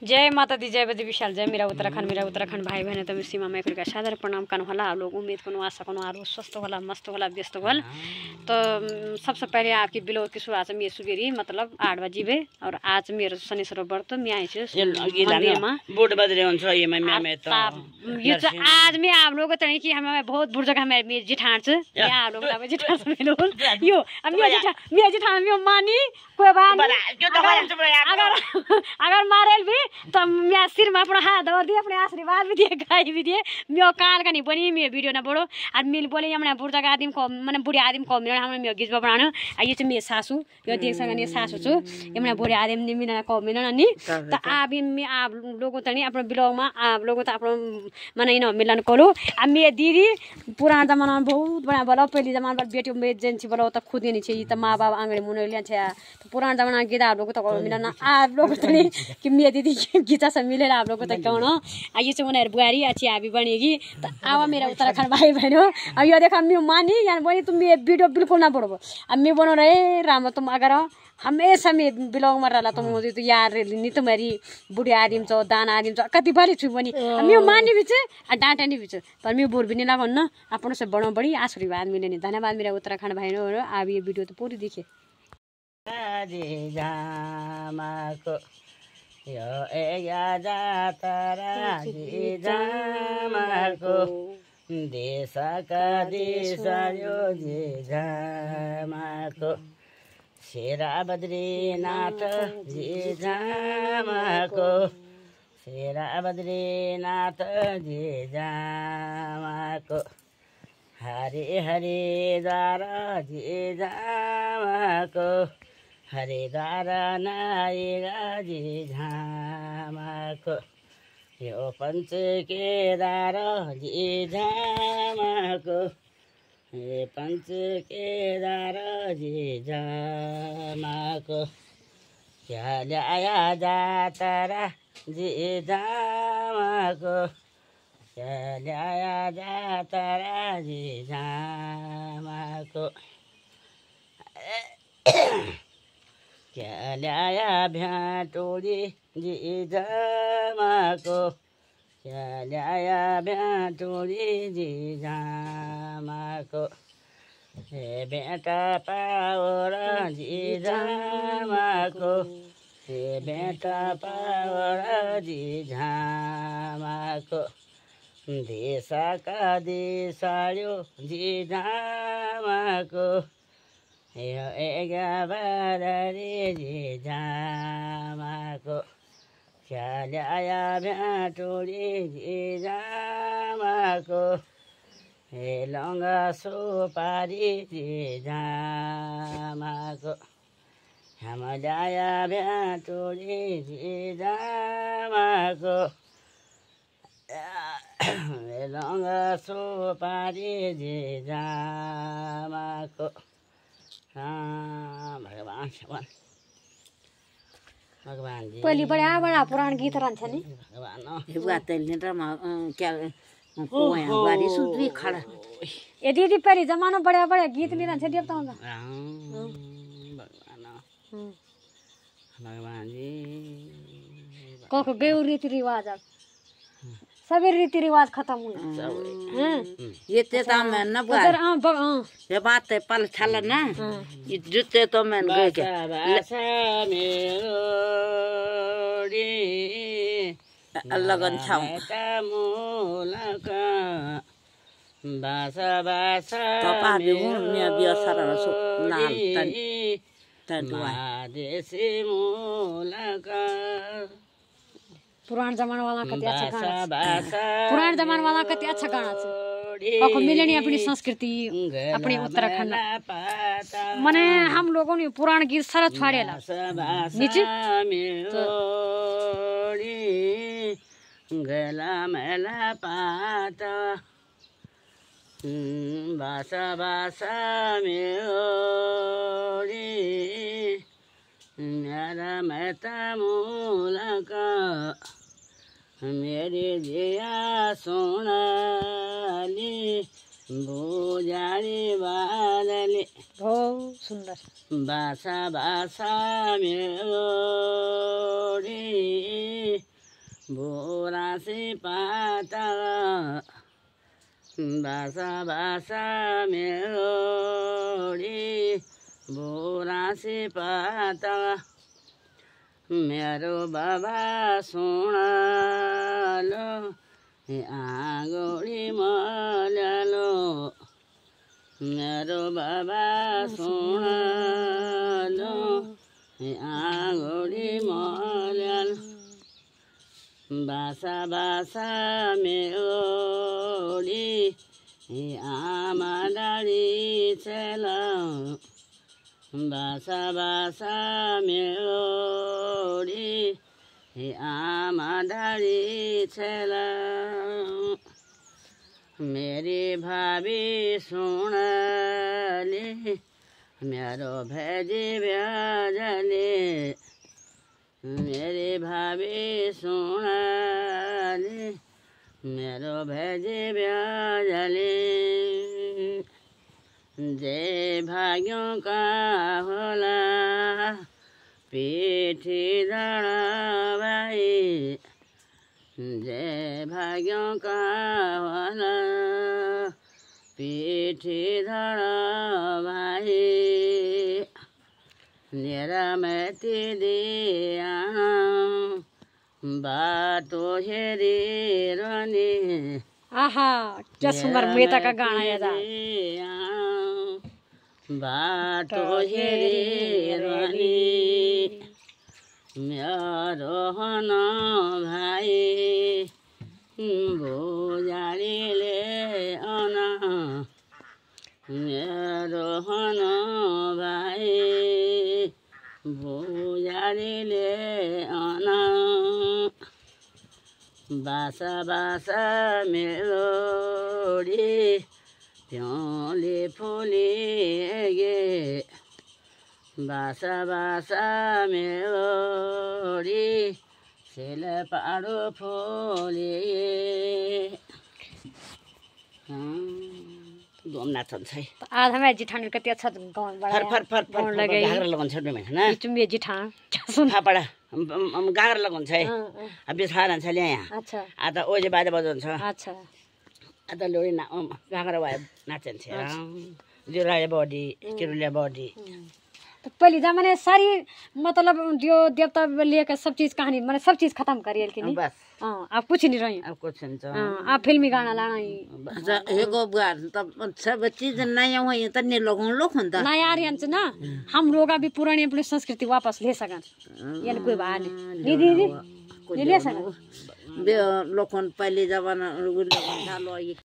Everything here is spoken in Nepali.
जय माता दी, जय बद्री विशाल, जय मेरा उत्तराखंड भाई बहन तब सीमा मैं का सादर प्रणाम करना होला। आप लोग उम्मीद करो आशा करो आरो स्वस्थ होला, मस्त होला, व्यस्त होला। तो सबसे पहले आपकी बिलो की शुरुआत में सुबेरी मतलब 8 बजे बे और आज मेरो शनि सरोवर तो मैं आई मंदिर में बोर्ड बदले हुन्छ ये मैं तो ये आज में आप लोग तो कि हमें बहुत बुर जगह में मेरी जिठान छ या आप लोग अब जिठान से मिलो यो अब मैं जिठान में मानी कोई बात अगर मारेल भी तो मैं सिर में अपना हाथ और दिए, अपने आशीर्वाद भी दिए, गाय भी दिए। मैं काल का नहीं बनी मैं वीडियो ना बड़ो और मिल बोले हमने बुढ़ जगह आदमी को मैंने बुढ़े आदमी को मिलना हमने मैं गिज बनाना ये तो मेरी सासू यो देख सकने सासू छु हमने बुढ़े आदमी नहीं मिलना को मिलना नहीं तो आप मैं आप लोगों तो नहीं अपने ब्लॉग में आप लोगों तो अपना मैंने इन मिलन करो। अब मेरी दीदी पुराना जमाना में बहुत बड़ा बोलो, पहले जमाना पर बेटी में जेंसी बोलो तो खुद ही नहीं चाहिए तो माँ बाप आंगड़ी मुने लिया तो पुराना जमाना गीता आप लोग तो मिलना आप लोग तो नहीं कि मेरी दीदी गीता से मिलेर आप लोग तो कौन ये चाहिँ उनीहरू बुहारी अच्छी आबी बनेगी तो आवा मेरा उत्तराखंड भाई बहनों। अब यो देखा मैं मानी यानी बोली तुम ये वीडियो बिल्कुल ना बढ़ो। अब मैं बनो रहे राम तुम अगर हमेशा मैं बिलोंग मर रहा तुम मुझे तो यार नहीं तो मेरी बुढ़ी आदमी छो दाना आदमी छो कति बारी छु बनी मैं मानी भी डांटा नहीं भी पर मैं बोल भी नहीं लगा ना अपनों से बड़ो बड़ी आशीर्वाद मिले नहीं। धन्यवाद मेरा उत्तराखंड भाई। अब ये वीडियो तो पूरी दिखे यो एया जातरा जिजामाको देशका देश यो जिजामाको शेरा बद्रीनाथ जिजामाको शेरा बद्रीनाथ जिजामाको हरे हरे द्वारा जिजामाको हरे द्वारा नायगा जिजामाको यो पंच केदार जिजामाको ये पंच केदार जिजामाको क्या ल्याया जातरा जिजामाको क्या ल्याया जातरा जिजामाको क्या ल्याया भ्याटोली जिजामाको क्या ल्याया भ्याटोली जिजामाको हे बेटा पावर जिजामाको हे बेटा पावर जिजामाको देशका देशायो जिजामाको यो एगाबारे जिजामाको क्या ल्याया भ्याटोली जिजामाको हे लङ्गा सुपारी जिजामाको हम ल्याया भ्याटोली जिजामाको हे लङ्गा सुपारी जिजामाको भगवान भगवान भगवान जी पहली बड़ा बड़ा पुराण गीत रहन्छ नि भगवान क्या बारी सुधरी खड़ा ये दीदी पहले जमाना बड़ा बड़ा गीत नहीं रहन्छ देवता हुँदा भगवान भगवान जी कखो गयो रीति रिवाज अब सभी रीति रिवाज खत्म हुए ये ते तो मैं न ये बात है पल छल ना ये जुते तो मैं गए के लगन छाऊ बासा बासा तो पाबी हूं मैं बिया सारा सो नाम तन देसी मूलका पुराना जमाना वाला कति अच्छा गाना पुराना जमाना वाला कति अच्छा गाना कखो मिलनी अपनी संस्कृति अपनी उत्तराखंड माने हम लोगों ने पुराना गीत सारा छाड़ेला नीचे गला मेला पाता बासा बासा मेरी मेरा मेता मूलका मेरी जिया सोनाली बुझाली बादली बहुत सुंदर बासा बासा मेरी बोरासी पातल बासा बासा मेलोडी बोरासी पातल मेरो बाबा सुनालो आगोडी मल्यालो मेरो बाबा सुनालो आगोडी मल्यालो बासा बासा मेलोडी आमा डाडी चेला बासा बासा मेलोडी आमा डाडी चेला मेरी भाभी सुनले मेरो भेजी ब्याजले मेरी भाभी सुनले मेरो भेजी ब्याजले जे भाग्यों का होला पीठी भाई जे भाग्यों का होला पीठी भाई निरामती दिया बाटो हेरिरहने आहा क्या सुंदर मेता का गाना है दा बाटो हेरिरहने मेरो हन भाइ भोजालीले अन मेरो हन भाइ भोजालीले अन बासा बासा मेलोडी प्याले फुले गे बासा बासा मेलोडी सेल पाडो फुले दोमना छ आधा में जिठान के ते अच्छा गाउँ फर फर फर फर लगाई गागर लगाउँछ नि हैन चुम्बे जिठान सुन फापडा गागर लगाउँछ है अब बिसार हुन्छ ल्या यहाँ अच्छा आ त ओजे बाजे बजाउँछ अच्छा आ त लोडी ना गागर भए नाचन्छ जुराले बॉडी किरुले बॉडी तो पहले जमाने सारी मतलब जो देवता लेकर सब चीज कहानी मैंने सब चीज खत्म करी कि नहीं बस हाँ आप कुछ नहीं रही अब कुछ नहीं आप फिल्मी गाना लाना ही एगो बार तब सब चीज नया हुई त ने लोगों लोग हुंदा ना यार यांच ना हम लोग अभी पुरानी अपनी संस्कृति वापस ले सकन ये कोई बात नहीं दीदी ले सकन लोगन पहले जमाना लोगन ढालो